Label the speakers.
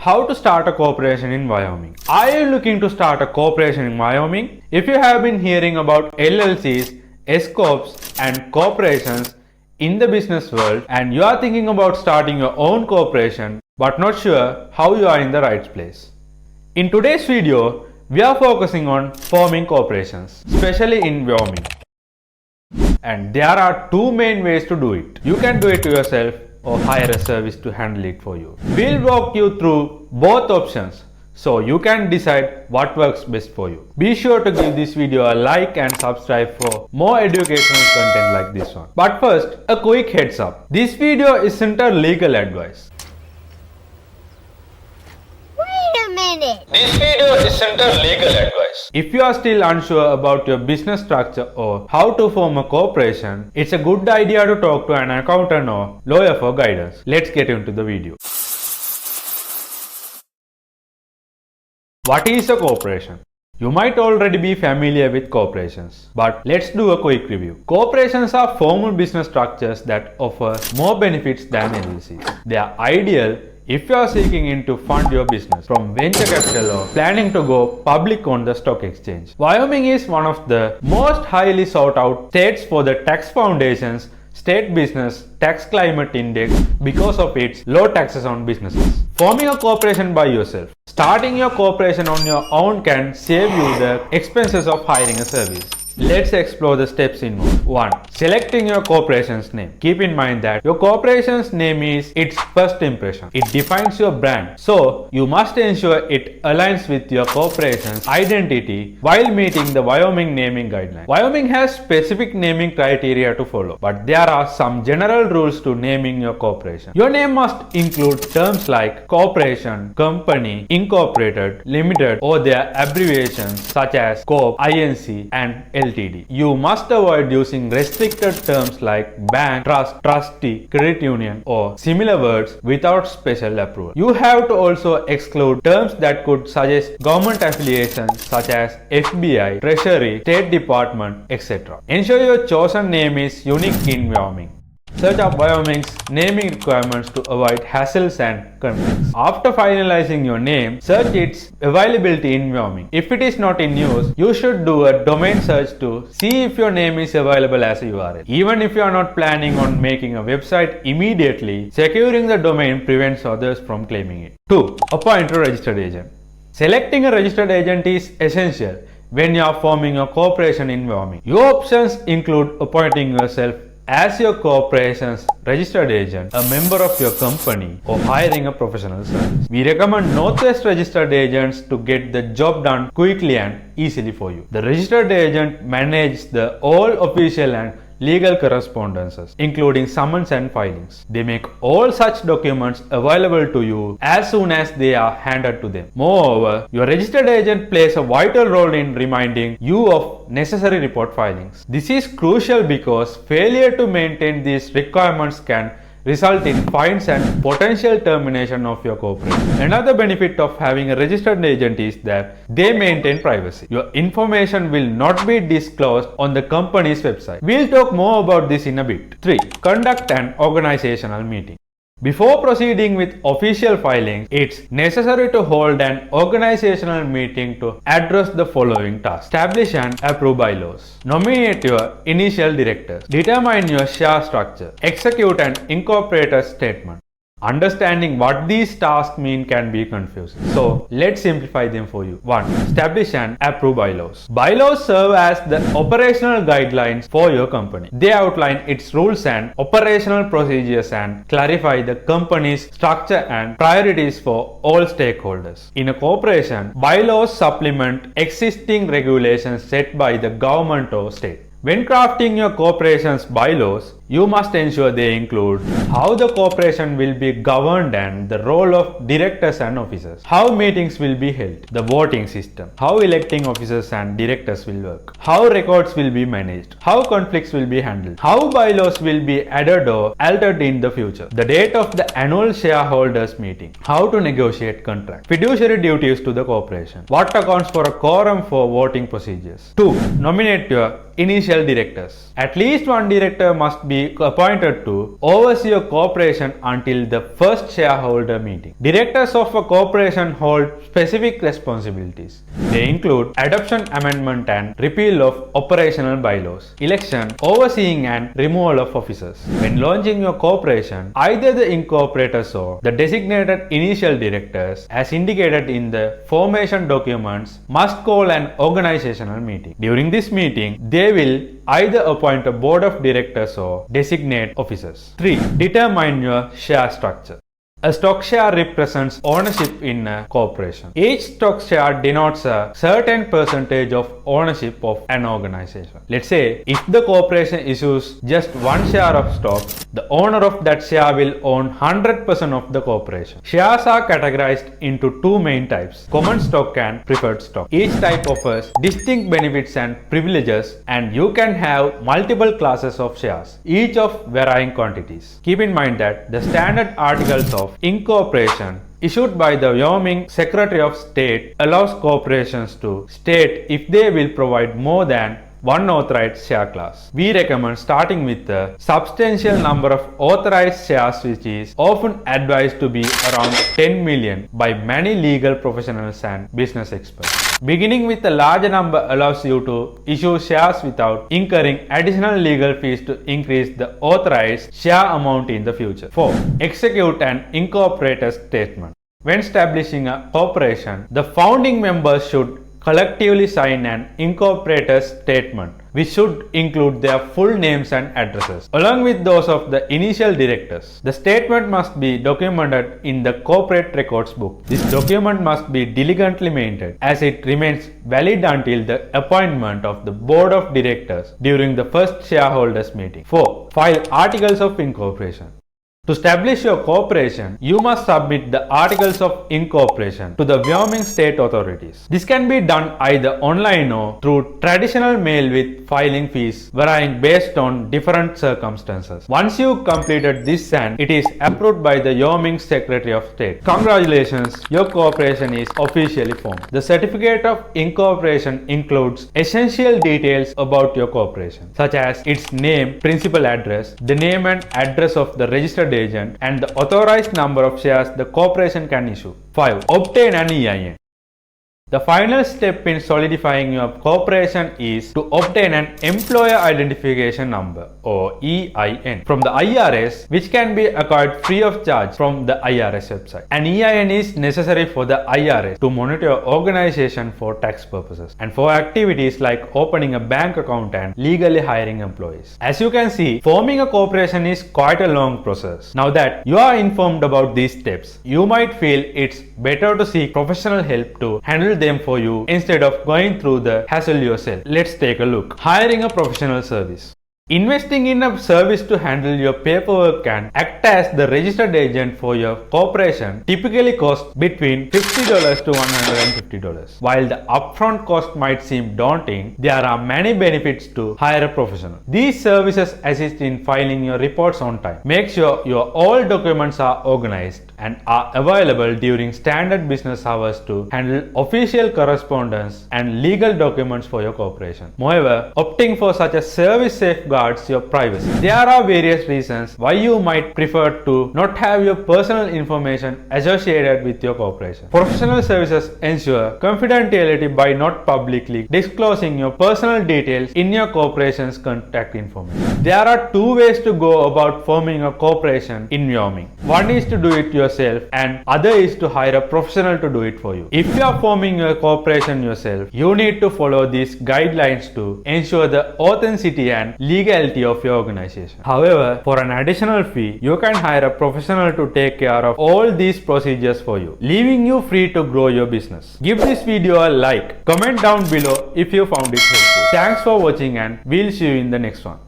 Speaker 1: How to start a corporation in Wyoming? Are you looking to start a corporation in Wyoming? If you have been hearing about LLCs, S corps and corporations in the business world and you are thinking about starting your own corporation but not sure how you are in the right place. In today's video, we are focusing on forming corporations, especially in Wyoming. And there are two main ways to do it. You can do it yourself or hire a service to handle it for you. We'll walk you through both options so you can decide what works best for you. Be sure to give this video a like and subscribe for more educational content like this one. But first, a quick heads up. This video isn't a legal advice. This video isn't a legal advice. If you are still unsure about your business structure or how to form a corporation, it's a good idea to talk to an accountant or lawyer for guidance. Let's get into the video. What is a corporation? You might already be familiar with corporations, but let's do a quick review. Corporations are formal business structures that offer more benefits than LLCs. They are ideal if you are seeking to fund your business from venture capital or planning to go public on the stock exchange. Wyoming is one of the most highly sought out states for the Tax Foundation's State Business Tax Climate Index because of its low taxes on businesses. Forming a corporation by yourself. Starting your corporation on your own can save you the expenses of hiring a service. Let's explore the steps involved. 1. Selecting your corporation's name. Keep in mind that your corporation's name is its first impression. It defines your brand. So, you must ensure it aligns with your corporation's identity while meeting the Wyoming naming guidelines. Wyoming has specific naming criteria to follow, but there are some general rules to naming your corporation. Your name must include terms like corporation, company, incorporated, limited, or their abbreviations such as Corp, INC, and LTD. You must avoid using restricted terms like bank, trust, trustee, credit union, or similar words without special approval. You have to also exclude terms that could suggest government affiliations such as FBI, Treasury, State Department, etc. Ensure your chosen name is unique in Wyoming. Search up Wyoming's naming requirements to avoid hassles and conflicts. After finalizing your name, search its availability in Wyoming. If it is not in use, you should do a domain search to see if your name is available as a URL. Even if you are not planning on making a website immediately, securing the domain prevents others from claiming it. 2. Appoint a registered agent. Selecting a registered agent is essential when you are forming a corporation in Wyoming. Your options include appointing yourself as your corporation's registered agent, a member of your company, or hiring a professional service. We recommend Northwest registered agents to get the job done quickly and easily for you. The registered agent manages the all official and legal correspondences, including summons and filings. They make all such documents available to you as soon as they are handed to them. Moreover, your registered agent plays a vital role in reminding you of necessary report filings. This is crucial because failure to maintain these requirements can result in fines and potential termination of your corporation. Another benefit of having a registered agent is that they maintain privacy. Your information will not be disclosed on the company's website. We'll talk more about this in a bit. 3. Conduct an organizational meeting. Before proceeding with official filings, it's necessary to hold an organizational meeting to address the following tasks. Establish and approve bylaws. Nominate your initial directors. Determine your share structure. Execute an incorporated statement. Understanding what these tasks mean can be confusing. So, let's simplify them for you. 1. Establish and approve bylaws. Bylaws serve as the operational guidelines for your company. They outline its rules and operational procedures and clarify the company's structure and priorities for all stakeholders. In a corporation, bylaws supplement existing regulations set by the government or state. When crafting your corporation's bylaws, you must ensure they include how the corporation will be governed and the role of directors and officers, how meetings will be held, the voting system, how electing officers and directors will work, how records will be managed, how conflicts will be handled, how bylaws will be added or altered in the future, the date of the annual shareholders meeting, how to negotiate contracts, fiduciary duties to the corporation, what accounts for a quorum for voting procedures. 2. Nominate your initial directors. At least one director must be be appointed to oversee a corporation until the first shareholder meeting. Directors of a corporation hold specific responsibilities. They include adoption, amendment and repeal of operational bylaws, election, overseeing and removal of officers. When launching your corporation, either the incorporators or the designated initial directors, as indicated in the formation documents, must call an organizational meeting. During this meeting, they will either appoint a board of directors or designate officers. 3. Determine your share structure. A stock share represents ownership in a corporation. Each stock share denotes a certain percentage of ownership of an organization. Let's say if the corporation issues just one share of stock, the owner of that share will own 100% of the corporation. Shares are categorized into two main types: common stock and preferred stock. Each type offers distinct benefits and privileges, and you can have multiple classes of shares, each of varying quantities. Keep in mind that the standard articles of incorporation issued by the Wyoming Secretary of State allows corporations to state if they will provide more than one authorized share class. We recommend starting with a substantial number of authorized shares, which is often advised to be around 10 million by many legal professionals and business experts. Beginning with a larger number allows you to issue shares without incurring additional legal fees to increase the authorized share amount in the future. 4. Execute an incorporated statement. When establishing a corporation, the founding members should collectively sign an incorporated statement, which should include their full names and addresses, along with those of the initial directors. The statement must be documented in the corporate records book. This document must be diligently maintained, as it remains valid until the appointment of the board of directors during the first shareholders meeting. 4. File articles of incorporation. To establish your corporation, you must submit the articles of incorporation to the Wyoming state authorities. This can be done either online or through traditional mail, with filing fees varying based on different circumstances. Once you completed this and it is approved by the Wyoming Secretary of State, congratulations, your corporation is officially formed. The certificate of incorporation includes essential details about your corporation, such as its name, principal address, the name and address of the registered agent, and the authorized number of shares the corporation can issue. 5. Obtain an EIN. The final step in solidifying your corporation is to obtain an employer identification number, or EIN, from the IRS, which can be acquired free of charge from the IRS website. An EIN is necessary for the IRS to monitor your organization for tax purposes and for activities like opening a bank account and legally hiring employees. As you can see, forming a corporation is quite a long process. Now that you are informed about these steps, you might feel it's better to seek professional help to handle them for you instead of going through the hassle yourself. Let's take a look. Hiring a professional service. Investing in a service to handle your paperwork can act as the registered agent for your corporation typically costs between $50 to $150. While the upfront cost might seem daunting, there are many benefits to hire a professional. These services assist in filing your reports on time, make sure your all documents are organized, and are available during standard business hours to handle official correspondence and legal documents for your corporation. Moreover, opting for such a service safeguards your privacy. There are various reasons why you might prefer to not have your personal information associated with your corporation. Professional services ensure confidentiality by not publicly disclosing your personal details in your corporation's contact information. There are two ways to go about forming a corporation in Wyoming. One is to do it yourself, and other is to hire a professional to do it for you. If you are forming your corporation yourself, you need to follow these guidelines to ensure the authenticity and legality of your organization. However, for an additional fee, you can hire a professional to take care of all these procedures for you, leaving you free to grow your business. Give this video a like, comment down below if you found it helpful. Thanks for watching, and we'll see you in the next one.